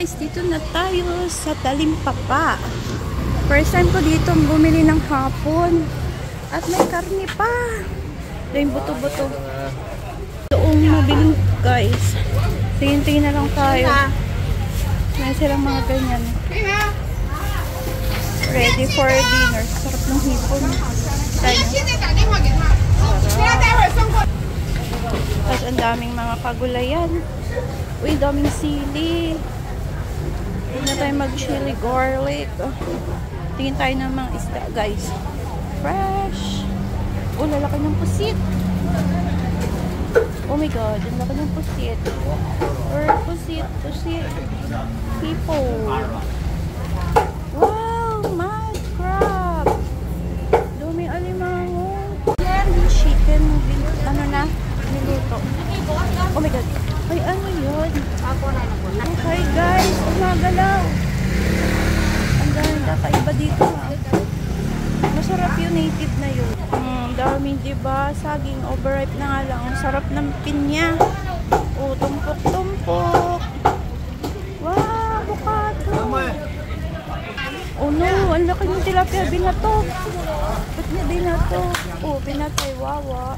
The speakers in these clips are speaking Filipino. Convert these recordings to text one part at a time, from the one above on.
Guys, dito na tayo sa Talimpapa. First time ko dito bumili ng hapon. At may karne pa. Ito yung buto-buto. Doong mabiling guys. Tingin-tingin na lang tayo. May silang mga ganyan. Ready for dinner. Sarap ng hipon. Tapos ang daming mga kagulayan. Uy, daming sili. Hindi na tayo mag-chili garlic. Tingin tayo ng mga isda, guys. Fresh. Oh, lalaki ng pusit. Oh my god, ang laki ng pusit. Or pusit. People. Wow, mad crab. Duming alimango. Chicken. Ano na? Niluto. Oh my god. Ay, ano yun? Hi guys, umagalaw. Ang dami kakaiba dito. Masarap yung native na yun. Dami, diba? Saging overripe na nga lang. Ang sarap ng pinya. Oh, tumpok-tumpok. Wow, avocado. Oh no, ang laki ng tilapia. Binato. Ba't niya binato? Oh, binatay. Wawa.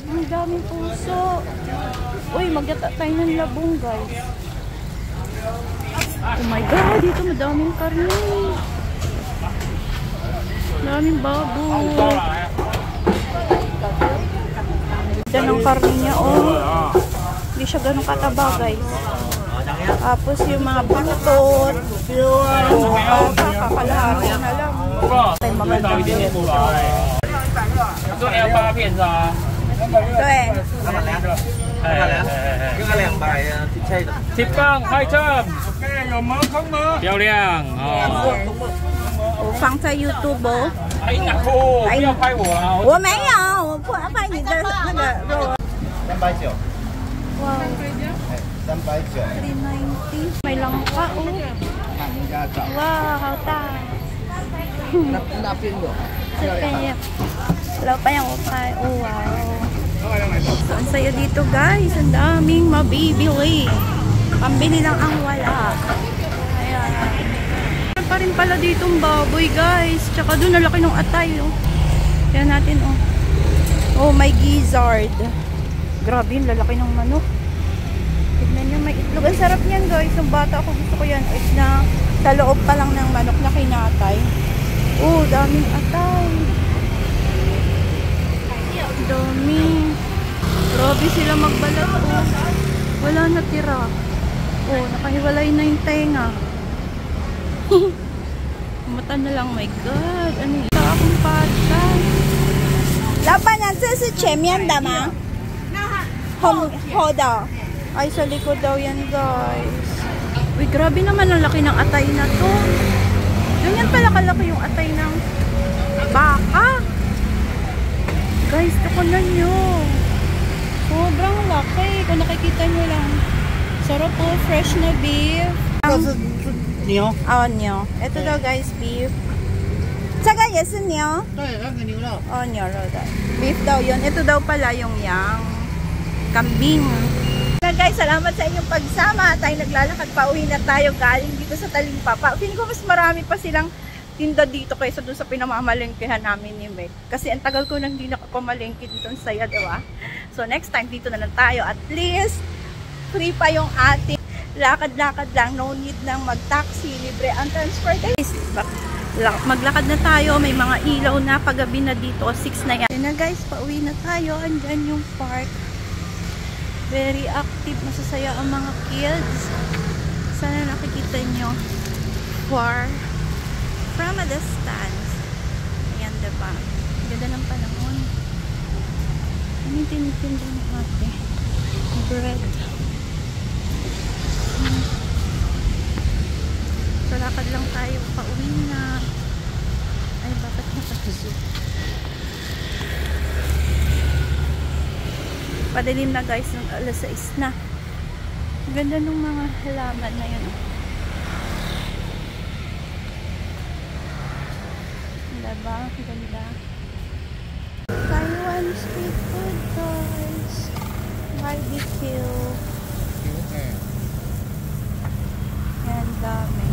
Ang daming puso. Uy, magyata tayo ng labong, guys. Oh my god, dito madaming karne. Daming baboy. Ganda ng karne niya, oh. Hindi siya ganun kataba, guys. Tapos yung mga buntot. Kakalahari na lang. Tayo magandang dito. Cái này làm bài thịt chay rồi. Thịt căng 200. Keo liang. 我放在 YouTube 哦。哎呀，不要拍我啊！我没有，我拍你的那个肉。390。哇390。390。May langka oh. Wow, how ta. Wala pa yung ukay. Oh wow. So, ang saya dito guys. Ang daming mabibili. Pambili lang ang wala. Ayan. Pa rin pala ditong baboy guys. Tsaka doon nalaki ng atay oh. Kaya natin oh. Oh, may gizzard. Grabe yung lalaki ng manok. Tignan nyo, may itlog. Ang sarap niyan guys. Yung bata ako gusto ko yan. Is na sa loob pa lang ng manok na kinatay. Oh, daming atay. Dami. Grabe sila magbalat oh. Wala na tira. Oh, nakahiwalay na yung tenga. Mata na lang, my god. Ano yun? Ito akong pata. Laban yan, ito sa chemian dama? Ho daw. Ay, sa likod daw yan guys. Uy, grabe naman ang laki ng atay na to. Ganyan pala kalaki yung atay ng baka. Guys, tukunan nyo. Sobrang laki. Kung nakikita nyo lang. Sarap po, fresh na beef.牛。Oh, 牛. Ito daw guys, beef. 这个也是牛。对，那个牛肉。Oh, 牛肉daw. Beef daw yun. Ito daw pala yung yang kambing. Guys, salamat sa inyong pagsama. Tayo naglalakad pa. Uwi na tayo galing dito sa Talimpapa. Feeling ko mas marami pa silang tinda dito kaysa doon sa pinamamalengkehan namin ni Meg. Kasi ang tagal ko nang hindi nakapamalengke dito sa saya, diba? So next time dito na lang tayo. At least free pa yung ating lakad-lakad lang. No need nang mag-taxi. Libre ang transportation. Maglakad na tayo. May mga ilaw na paggabi na dito. 6 na yan. Yan na guys, pauwi na tayo. Andyan yung park. Very active, masasaya ang mga kids. Sana nakikita nyo. From a distance. Ayan, diba? Ganda ng panahon. Ano yung tinitinda ng ate? Bread. So, lakad lang tayo. Pauwi na. Ay, bakit nakasuzo? Padilim na guys, ng alas 6 na. Ganda ng mga halaman na yun. Diba? Ganda. Taiwan street food guys. Barbecue. dami.